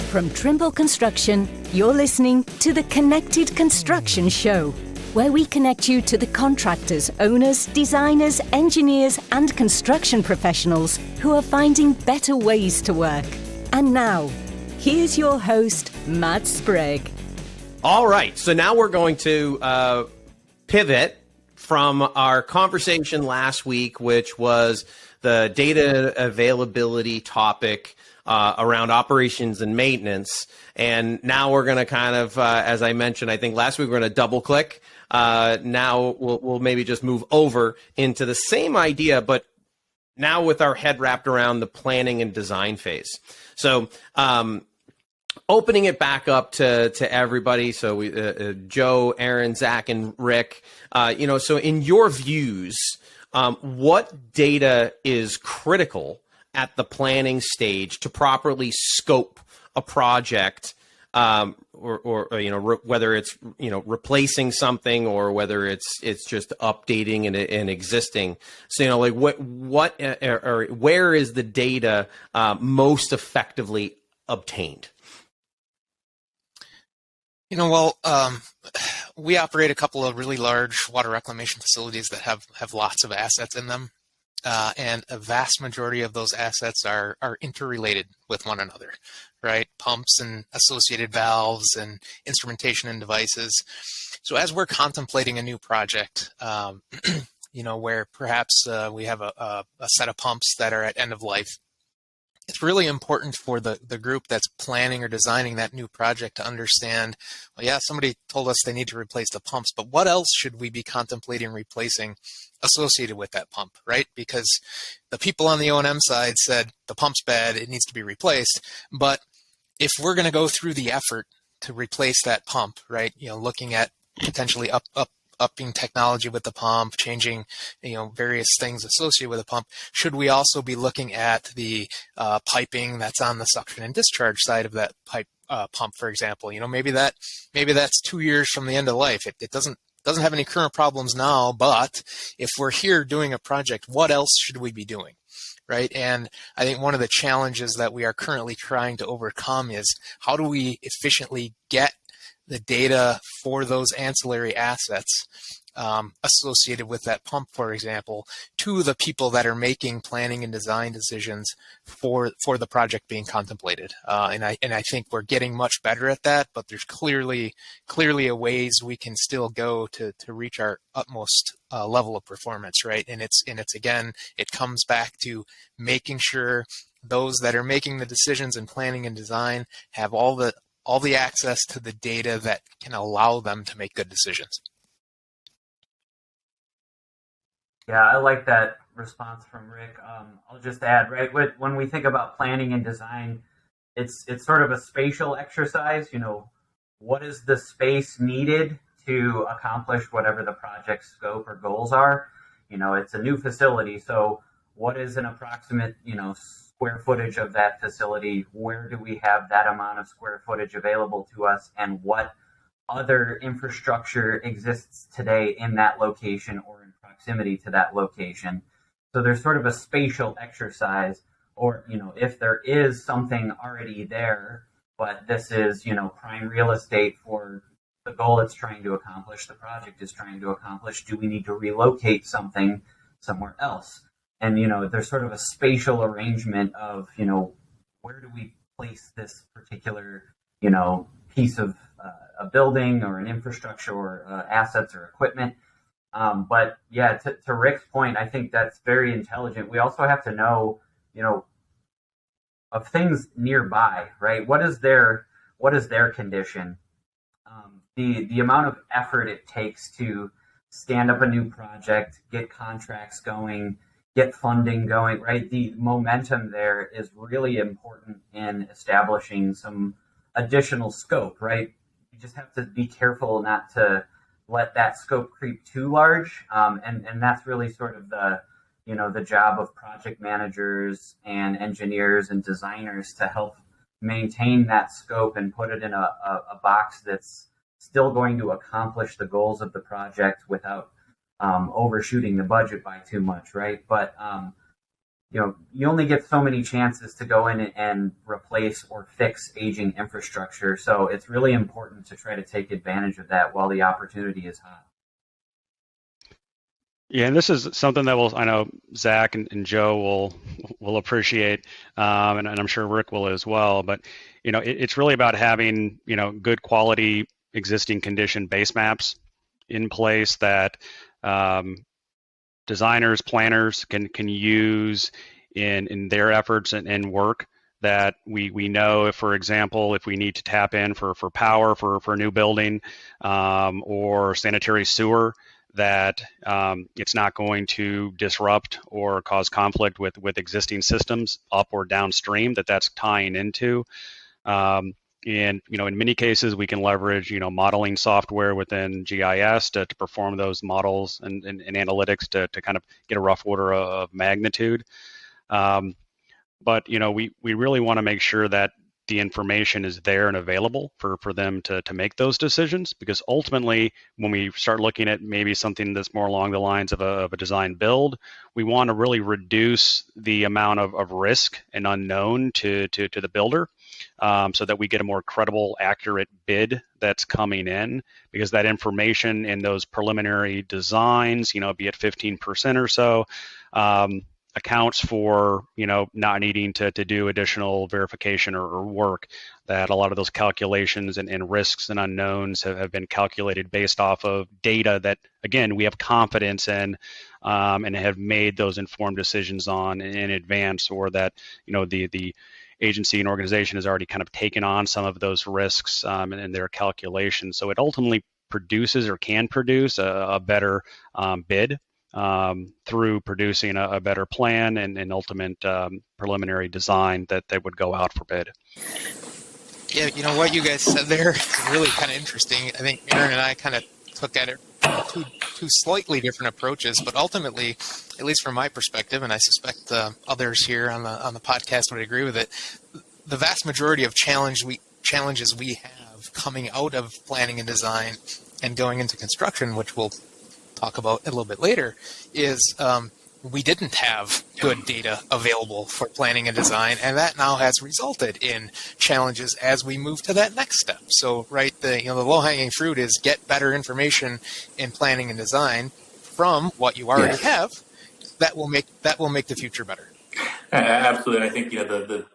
From Trimble Construction, you're listening to the Connected Construction Show, where we connect you to the contractors, owners, designers, engineers, and construction professionals who are finding better ways to work. And now, here's your host, Matt Sprague. All right, so now we're going to pivot from our conversation last week, which was the data availability topic around operations and maintenance. And now we're going to kind of, as I mentioned, I think last week we're going to double click. Now we'll maybe just move over into the same idea, but now with our head wrapped around the planning and design phase. So opening it back up to everybody. So we, Joe, Aaron, Zach, and Rick, so in your views, what data is critical at the planning stage to properly scope a project, or whether it's replacing something or whether it's just updating an existing. So like what or where is the data most effectively obtained? We operate a couple of really large water reclamation facilities that have lots of assets in them. And a vast majority of those assets are interrelated with one another, right? Pumps and associated valves and instrumentation and devices. So as we're contemplating a new project, where perhaps we have a set of pumps that are at end of life, it's really important for the group that's planning or designing that new project to understand, well, yeah, somebody told us they need to replace the pumps, but what else should we be contemplating replacing associated with that pump, right? Because the people on the O&M side said the pump's bad, it needs to be replaced. But if we're going to go through the effort to replace that pump, right, looking at potentially upping technology with the pump, changing, various things associated with the pump, should we also be looking at the piping that's on the suction and discharge side of that pump, for example? Maybe that's 2 years from the end of life. It doesn't have any current problems now, but if we're here doing a project, what else should we be doing, right? And I think one of the challenges that we are currently trying to overcome is how do we efficiently get the data for those ancillary assets associated with that pump, for example, to the people that are making planning and design decisions for the project being contemplated. And I think we're getting much better at that, but there's clearly a ways we can still go to reach our utmost level of performance, right? And it's again, it comes back to making sure those that are making the decisions in planning and design have all the access to the data that can allow them to make good decisions. Yeah, I like that response from Rick. I'll just add, right, when we think about planning and design, it's sort of a spatial exercise. What is the space needed to accomplish whatever the project scope or goals are? It's a new facility, so what is an approximate, square footage of that facility? Where do we have that amount of square footage available to us, and what other infrastructure exists today in that location or in proximity to that location? So there's sort of a spatial exercise, or if there is something already there, but this is prime real estate for the goal it's trying to accomplish, the project is trying to accomplish, do we need to relocate something somewhere else? And, there's sort of a spatial arrangement of, where do we place this particular, piece of a building or an infrastructure or assets or equipment. But yeah, to Rick's point, I think that's very intelligent. We also have to know, of things nearby, right? What is their condition? The amount of effort it takes to stand up a new project, get contracts going, get funding going, right? The momentum there is really important in establishing some additional scope, right? You just have to be careful not to let that scope creep too large. And that's really sort of the job of project managers and engineers and designers to help maintain that scope and put it in a box that's still going to accomplish the goals of the project without overshooting the budget by too much, right? But you only get so many chances to go in and replace or fix aging infrastructure. So it's really important to try to take advantage of that while the opportunity is hot. Yeah, and this is something that I know Zach and Joe will appreciate, and I'm sure Rick will as well. But it's really about having good quality existing condition base maps in place that designers, planners can use in their efforts and work. That we know, if, for example, if we need to tap in for power for a new building or sanitary sewer, that it's not going to disrupt or cause conflict with existing systems up or downstream that's tying into. And in many cases, we can leverage modeling software within GIS to perform those models and analytics to kind of get a rough order of magnitude. But we really want to make sure that the information is there and available for them to make those decisions, because ultimately, when we start looking at maybe something that's more along the lines of a design build, we want to really reduce the amount of risk and unknown to the builder, so that we get a more credible, accurate bid that's coming in, because that information in those preliminary designs, be it 15% or so, accounts for not needing to do additional verification or work. That a lot of those calculations and risks and unknowns have been calculated based off of data that, again, we have confidence in, and have made those informed decisions on in advance, or that the agency and organization has already kind of taken on some of those risks in their calculations. So it ultimately produces or can produce a better bid through producing a better plan and ultimate preliminary design that would go out for bid. Yeah, what you guys said there is really kind of interesting. I think Aaron and I kind of took at it two slightly different approaches, but ultimately, at least from my perspective, and I suspect others here on the podcast would agree with it, the vast majority of challenges we have coming out of planning and design and going into construction, which we'll talk about a little bit later, is we didn't have good data available for planning and design, and that now has resulted in challenges as we move to that next step. So, right, the low-hanging fruit is get better information in planning and design from what you already have. That will make the future better. Absolutely, and I think the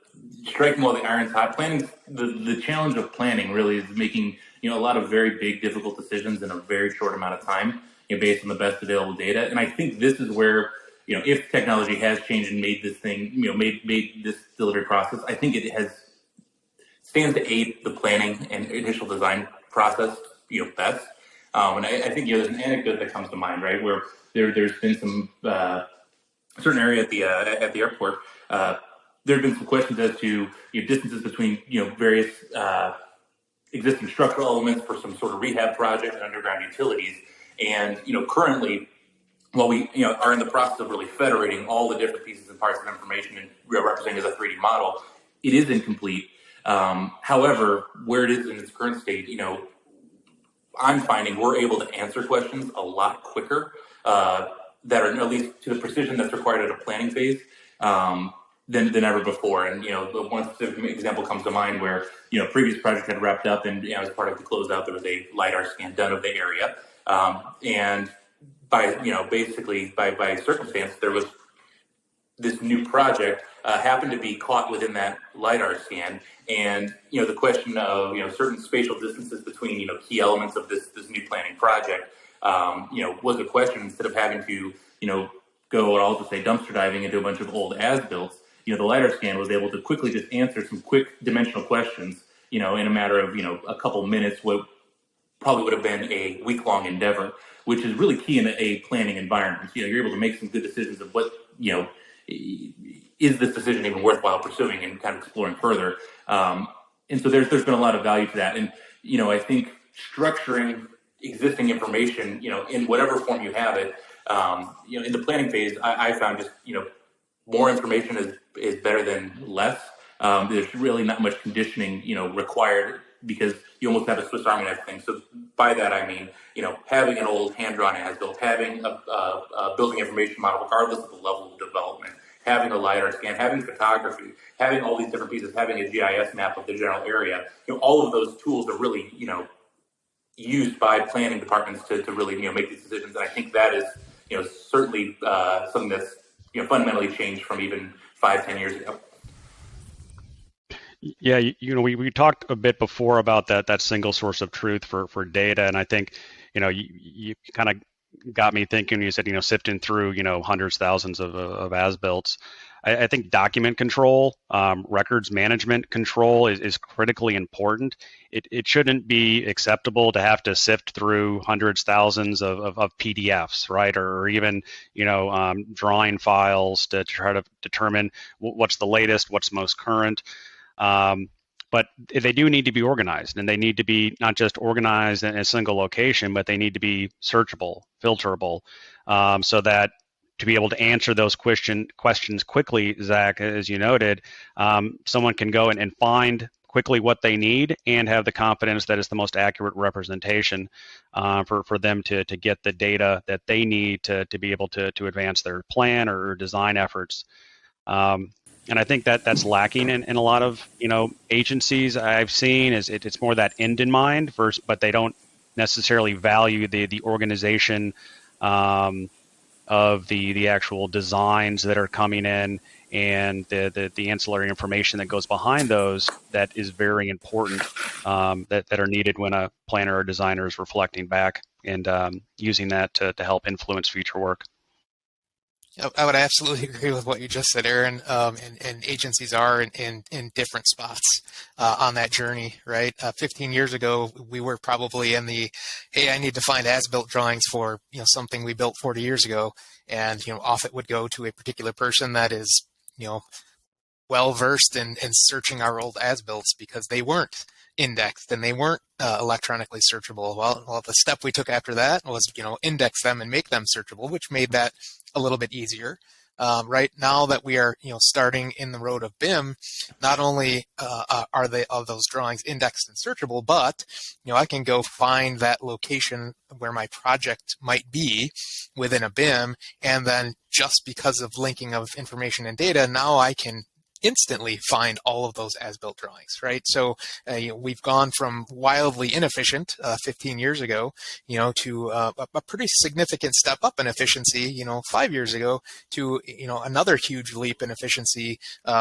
striking while the iron's hot. Planning, the challenge of planning really is making a lot of very big, difficult decisions in a very short amount of time, based on the best available data. And I think this is where if technology has changed and made this thing, made this delivery process, I think it stands to aid the planning and initial design process, best. And I think there's an anecdote that comes to mind, right, where there's been some certain area at the airport. There have been some questions as to distances between various existing structural elements for some sort of rehab project and underground utilities. And currently, while we are in the process of really federating all the different pieces and parts of information and representing as a 3D model, it is incomplete. However, where it is in its current state, I'm finding we're able to answer questions a lot quicker that are at least to the precision that's required at a planning phase than ever before. And the one specific example comes to mind where previous project had wrapped up, and as part of the closeout, there was a LiDAR scan done of the area. And by by circumstance, there was this new project happened to be caught within that LiDAR scan, and the question of certain spatial distances between key elements of this new planning project was a question. Instead of having to go, I'll just say, dumpster diving into a bunch of old as-built, the LiDAR scan was able to quickly just answer some quick dimensional questions in a matter of a couple minutes. What probably would have been a week-long endeavor, which is really key in a planning environment. You're able to make some good decisions of what, is this decision even worthwhile pursuing, and kind of exploring further. And so there's been a lot of value to that. And, I think structuring existing information, in whatever form you have it, in the planning phase, I found just, more information is better than less. There's really not much conditioning, required, because you almost have a Swiss Army knife thing. So by that I mean, having an old hand-drawn as-built, having a building information model, regardless of the level of development, having a LiDAR scan, having photography, having all these different pieces, having a GIS map of the general area. All of those tools are really, used by planning departments to really, make these decisions. And I think that is, certainly something that's, fundamentally changed from even 5-10 years ago. Yeah, we talked a bit before about that single source of truth for data, and I think, you kind of got me thinking. You said, sifting through, hundreds, thousands of as-builts. I think document control, records management control is critically important. It shouldn't be acceptable to have to sift through hundreds, thousands of PDFs, right? Or even, drawing files to try to determine what's the latest, what's most current. But they do need to be organized, and they need to be not just organized in a single location, but they need to be searchable, filterable, so that to be able to answer those questions quickly, Zach, as you noted, someone can go and find quickly what they need and have the confidence that it's the most accurate representation for them to get the data that they need to be able to advance their plan or design efforts. And I think that's lacking in a lot of agencies I've seen. Is it's more that end in mind, but they don't necessarily value the organization of the actual designs that are coming in, and the ancillary information that goes behind those that is very important, that are needed when a planner or designer is reflecting back and using that to help influence future work. I would absolutely agree with what you just said, Aaron. And agencies are in different spots on that journey, right? 15 years ago, we were probably in the, hey, I need to find as-built drawings for something we built 40 years ago, and off it would go to a particular person that is well versed in searching our old as-builts because they weren't indexed and they weren't electronically searchable. Well, the step we took after that was index them and make them searchable, which made that a little bit easier. Right now that we are starting in the road of BIM, not only are those drawings indexed and searchable, but I can go find that location where my project might be within a BIM, and then just because of linking of information and data, now I can instantly find all of those as-built drawings, right? So we've gone from wildly inefficient 15 years ago, to a pretty significant step up in efficiency, 5 years ago, to another huge leap in efficiency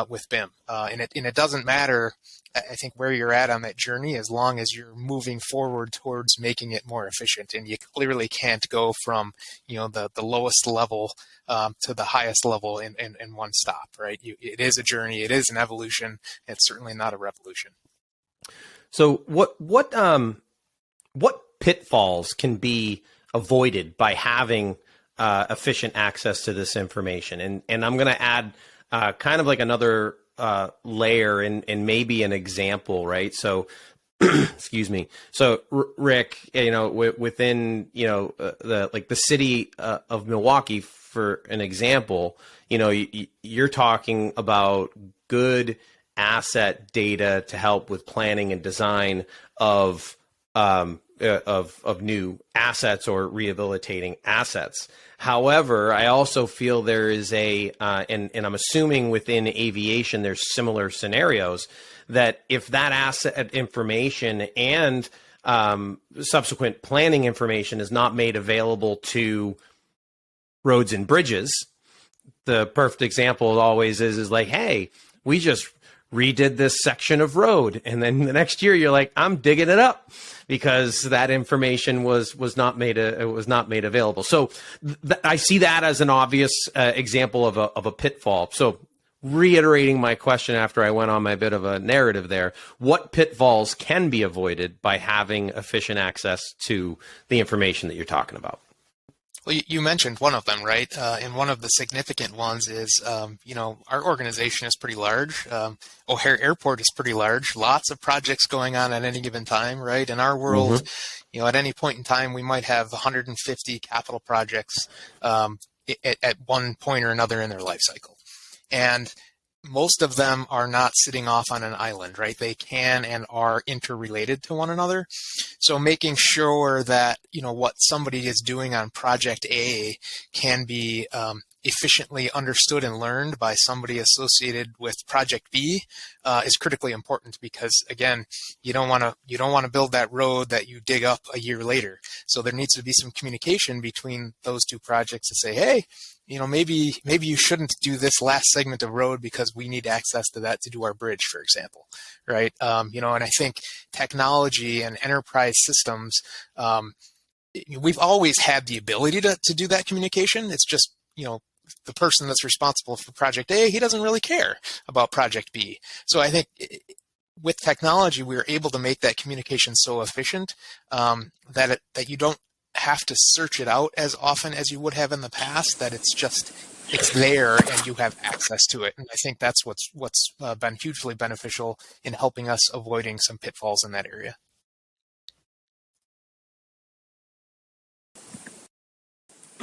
with BIM. And it doesn't matter, I think, where you're at on that journey, as long as you're moving forward towards making it more efficient. And you clearly can't go from the lowest level to the highest level in one stop, right? It is a journey, it is an evolution. It's certainly not a revolution. So what pitfalls can be avoided by having efficient access to this information? And I'm going to add kind of like another layer and maybe an example, right? So, excuse me. So, Rick, within the city of Milwaukee, for an example, you're talking about good asset data to help with planning and design of new assets or rehabilitating assets. However, I also feel there is and I'm assuming within aviation there's similar scenarios, that if that asset information and subsequent planning information is not made available to roads and bridges, the perfect example always is like, hey, we just redid this section of road, and then the next year you're like, I'm digging it up because that information was not made available. So I see that as an obvious example of a pitfall. So reiterating my question after I went on my bit of a narrative there, what pitfalls can be avoided by having efficient access to the information that you're talking about? Well, you mentioned one of them, right? And one of the significant ones is, our organization is pretty large. O'Hare Airport is pretty large. Lots of projects going on at any given time, right? In our world, at any point in time, we might have 150 capital projects at one point or another in their life cycle. And most of them are not sitting off on an island, right? They can and are interrelated to one another. So making sure that, what somebody is doing on project A can be efficiently understood and learned by somebody associated with Project B is critically important, because again, you don't want to build that road that you dig up a year later. So there needs to be some communication between those two projects to say, hey, maybe you shouldn't do this last segment of road because we need access to that to do our bridge, for example, right? And I think technology and enterprise systems, we've always had the ability to do that communication. It's just, the person that's responsible for Project A, he doesn't really care about Project B. So I think with technology, we are able to make that communication so efficient that you don't have to search it out as often as you would have in the past, that it's there and you have access to it. And I think that's what's been hugely beneficial in helping us avoiding some pitfalls in that area.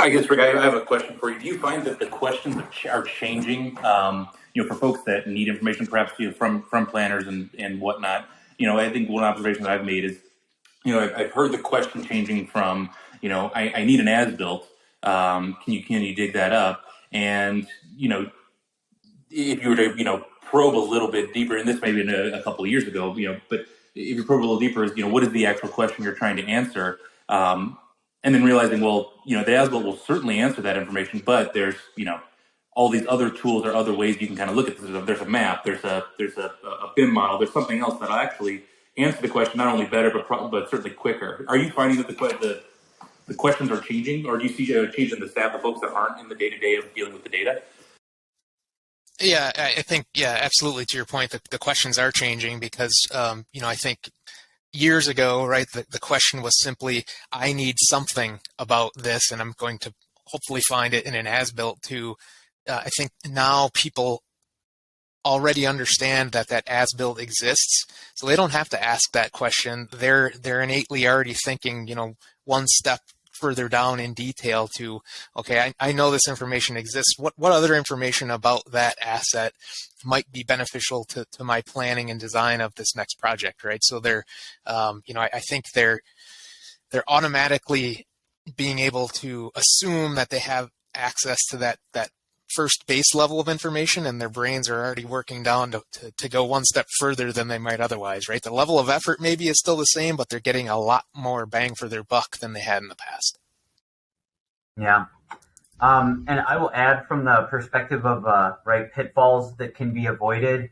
I guess, Rick, I have a question for you. Do you find that the questions are changing, for folks that need information, perhaps from planners and whatnot? I think one observation that I've made is, I've heard the question changing from, I need an as-built. Can you dig that up? And, if you were to, probe a little bit deeper, and this may be a couple of years ago, but if you probe a little deeper, is, what is the actual question you're trying to answer? And then realizing, well, the as-built will certainly answer that information, but there's, all these other tools or other ways you can kind of look at this. There's a map, there's a BIM model, there's something else that'll actually answer the question not only better, but certainly quicker. Are you finding that the questions are changing, or do you see a change in the staff of folks that aren't in the day-to-day of dealing with the data? Yeah, I think, absolutely. To your point, the questions are changing because, I think years ago, right, the question was simply, I need something about this, and I'm going to hopefully find it in an as-built to, I think now people already understand that as-built exists, so they don't have to ask that question. They're innately already thinking, one step further down in detail to, okay, I know this information exists. What other information about that asset might be beneficial to my planning and design of this next project, right? So they're, I think they're automatically being able to assume that they have access to that first base level of information, and their brains are already working down to go one step further than they might otherwise, right? The level of effort maybe is still the same, but they're getting a lot more bang for their buck than they had in the past. Yeah. And I will add from the perspective of pitfalls that can be avoided.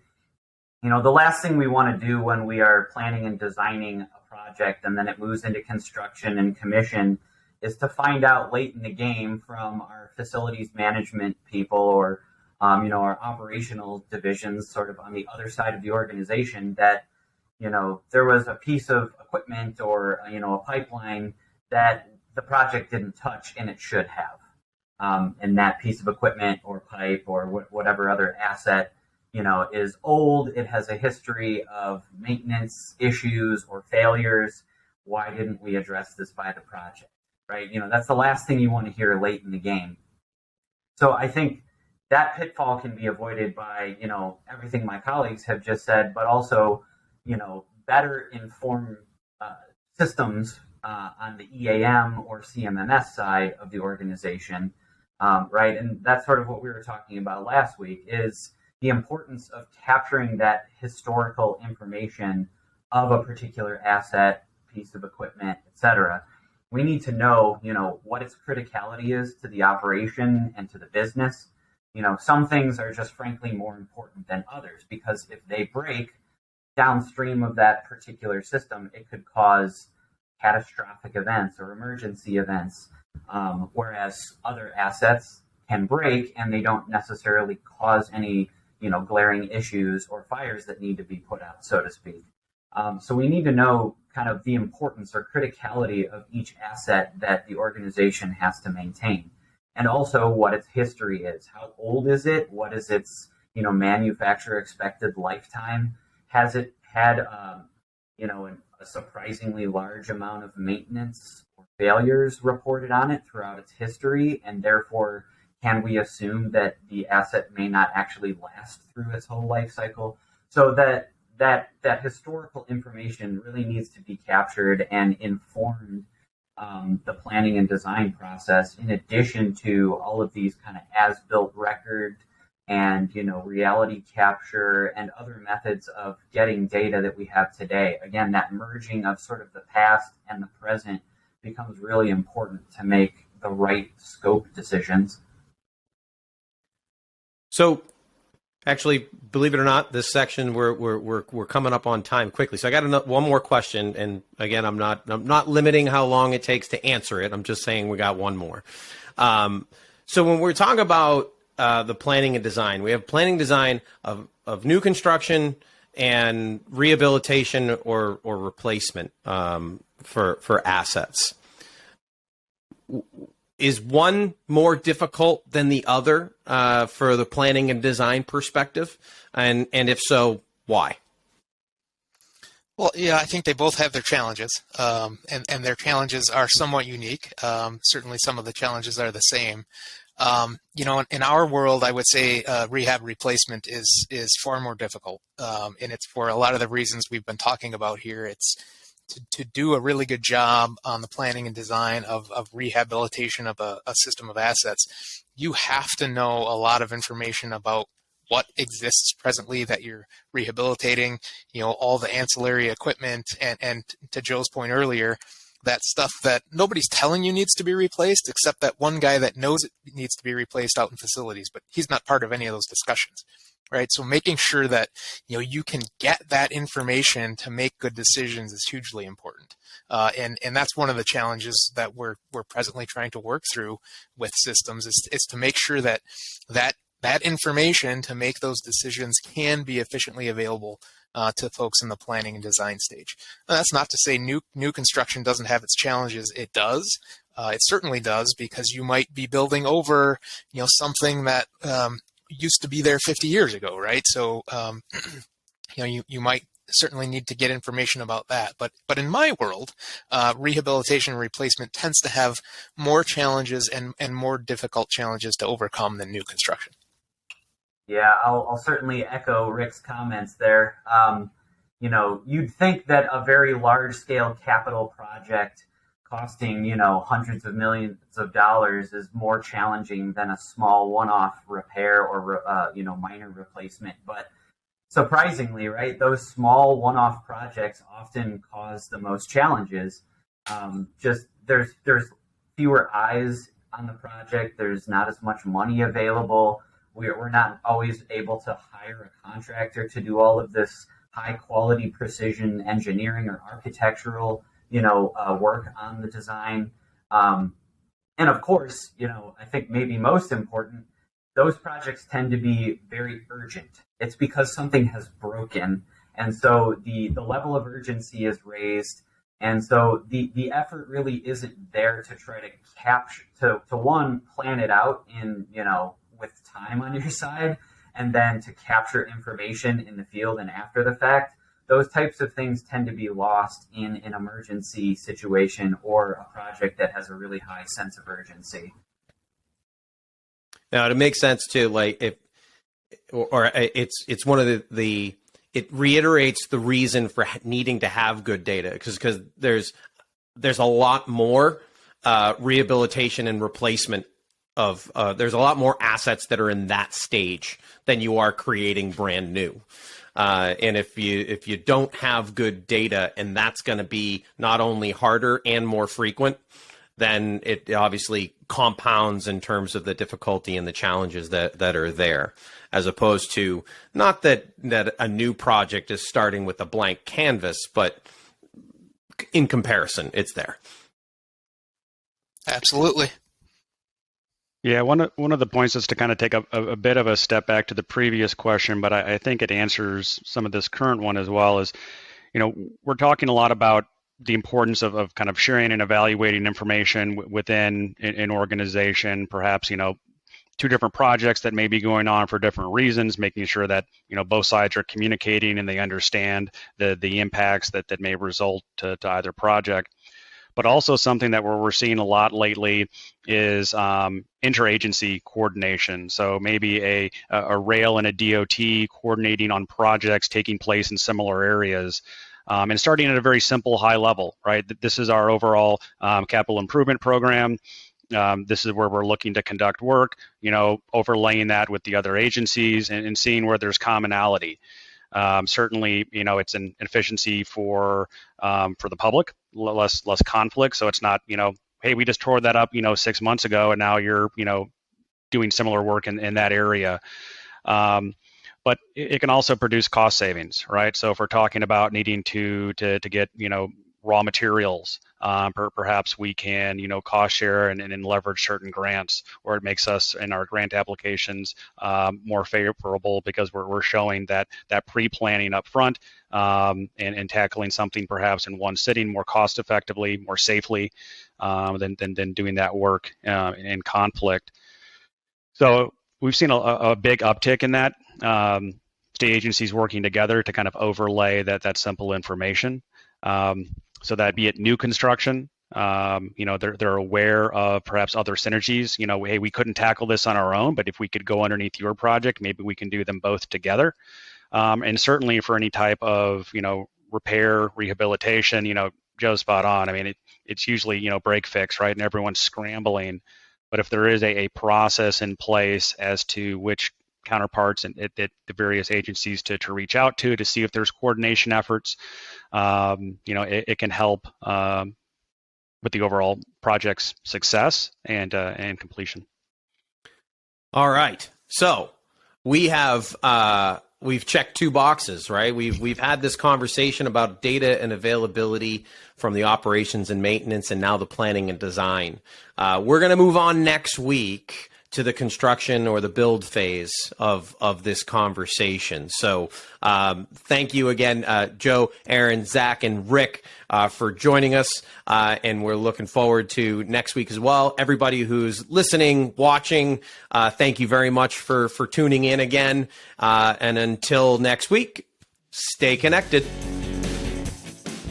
The last thing we want to do when we are planning and designing a project and then it moves into construction and commission is to find out late in the game from our facilities management people or, our operational divisions sort of on the other side of the organization that, there was a piece of equipment or, a pipeline that the project didn't touch and it should have. And that piece of equipment or pipe or whatever other asset, is old. It has a history of maintenance issues or failures. Why didn't we address this by the project? Right? That's the last thing you want to hear late in the game. So I think that pitfall can be avoided by, everything my colleagues have just said, but also, better informed systems on the EAM or CMMS side of the organization, right? And that's sort of what we were talking about last week is the importance of capturing that historical information of a particular asset, piece of equipment, et cetera. We need to know, what its criticality is to the operation and to the business. Some things are just frankly more important than others because if they break downstream of that particular system, it could cause catastrophic events or emergency events, whereas other assets can break and they don't necessarily cause any, glaring issues or fires that need to be put out, so to speak. So we need to know kind of the importance or criticality of each asset that the organization has to maintain. And also what its history is. How old is it? What is its, manufacturer expected lifetime? Has it had, a surprisingly large amount of maintenance or failures reported on it throughout its history? And therefore, can we assume that the asset may not actually last through its whole life cycle? So that historical information really needs to be captured and informed the planning and design process, in addition to all of these kind of as-built record and reality capture and other methods of getting data that we have today. Again, that merging of sort of the past and the present becomes really important to make the right scope decisions. So, actually, believe it or not, this section we're coming up on time quickly. So I got one more question, and again, I'm not limiting how long it takes to answer it. I'm just saying we got one more. So when we're talking about the planning and design, we have planning design of new construction and rehabilitation or replacement for assets. Is one more difficult than the other for the planning and design perspective? And if so, why? Well, yeah, I think they both have their challenges, and their challenges are somewhat unique. Certainly some of the challenges are the same. In our world, I would say rehab replacement is far more difficult, and it's for a lot of the reasons we've been talking about here. It's to do a really good job on the planning and design of rehabilitation of a system of assets. You have to know a lot of information about what exists presently that you're rehabilitating, all the ancillary equipment, and to Joe's point earlier, that stuff that nobody's telling you needs to be replaced except that one guy that knows it needs to be replaced out in facilities, but he's not part of any of those discussions, right? So making sure that you can get that information to make good decisions is hugely important, and that's one of the challenges that we're presently trying to work through with systems is to make sure that information to make those decisions can be efficiently available to folks in the planning and design stage. Now, that's not to say new construction doesn't have its challenges. It does. It certainly does, because you might be building over, something that used to be there 50 years ago, right? So, you might certainly need to get information about that. But in my world, rehabilitation and replacement tends to have more challenges and more difficult challenges to overcome than new construction. Yeah, I'll certainly echo Rick's comments there. You'd think that a very large-scale capital project costing, hundreds of millions of dollars is more challenging than a small one-off repair or, minor replacement. But surprisingly, right, those small one-off projects often cause the most challenges. Just there's fewer eyes on the project. There's not as much money available. We're not always able to hire a contractor to do all of this high quality precision engineering or architectural, work on the design. And of course, I think maybe most important, those projects tend to be very urgent. It's because something has broken. And so the level of urgency is raised. And so the effort really isn't there to try to capture, to one, plan it out in, with time on your side, and then to capture information in the field and after the fact. Those types of things tend to be lost in an emergency situation or a project that has a really high sense of urgency. Now, it makes sense too. Like it's one of it reiterates the reason for needing to have good data, because there's a lot more rehabilitation and replacement of there's a lot more assets that are in that stage than you are creating brand new. And if you don't have good data, and that's going to be not only harder and more frequent, then it obviously compounds in terms of the difficulty and the challenges that are there, as opposed to not that a new project is starting with a blank canvas, but in comparison, it's there. Absolutely. Yeah, one of the points is to kind of take a bit of a step back to the previous question, but I think it answers some of this current one as well. Is, we're talking a lot about the importance of kind of sharing and evaluating information within an organization, perhaps, two different projects that may be going on for different reasons, making sure that, both sides are communicating and they understand the impacts that may result to either project. But also something that we're seeing a lot lately is interagency coordination. So maybe a rail and a DOT coordinating on projects taking place in similar areas. And starting at a very simple high level, right? This is our overall capital improvement program. This is where we're looking to conduct work, overlaying that with the other agencies and seeing where there's commonality. Certainly, it's an efficiency for the public, less conflict. So it's not, hey, we just tore that up, 6 months ago, and now you're, doing similar work in that area. But it can also produce cost savings, right? So if we're talking about needing to get, raw materials, perhaps we can, cost share and leverage certain grants, or it makes us in our grant applications more favorable because we're showing that pre-planning up front and tackling something perhaps in one sitting more cost effectively, more safely than doing that work in conflict. So we've seen a big uptick in that. State agencies working together to kind of overlay that simple information. So that be it new construction, they're aware of perhaps other synergies. Hey, we couldn't tackle this on our own, but if we could go underneath your project, maybe we can do them both together. And certainly for any type of, repair, rehabilitation, Joe's spot on. I mean, it's usually, break fix, right? And everyone's scrambling. But if there is a process in place as to which counterparts and the various agencies to reach out to see if there's coordination efforts, it can help with the overall project's success and completion. All right. So we have we've checked two boxes, right? We've had this conversation about data and availability from the operations and maintenance, and now the planning and design. We're going to move on next week to the construction or the build phase of this conversation. So thank you again, Joe, Aaron, Zach, and Rick for joining us. And we're looking forward to next week as well. Everybody who's listening, watching, thank you very much for tuning in again. And until next week, stay connected.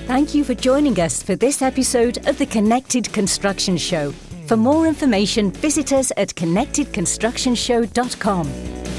Thank you for joining us for this episode of the Connected Construction Show. For more information, visit us at connectedconstructionshow.com.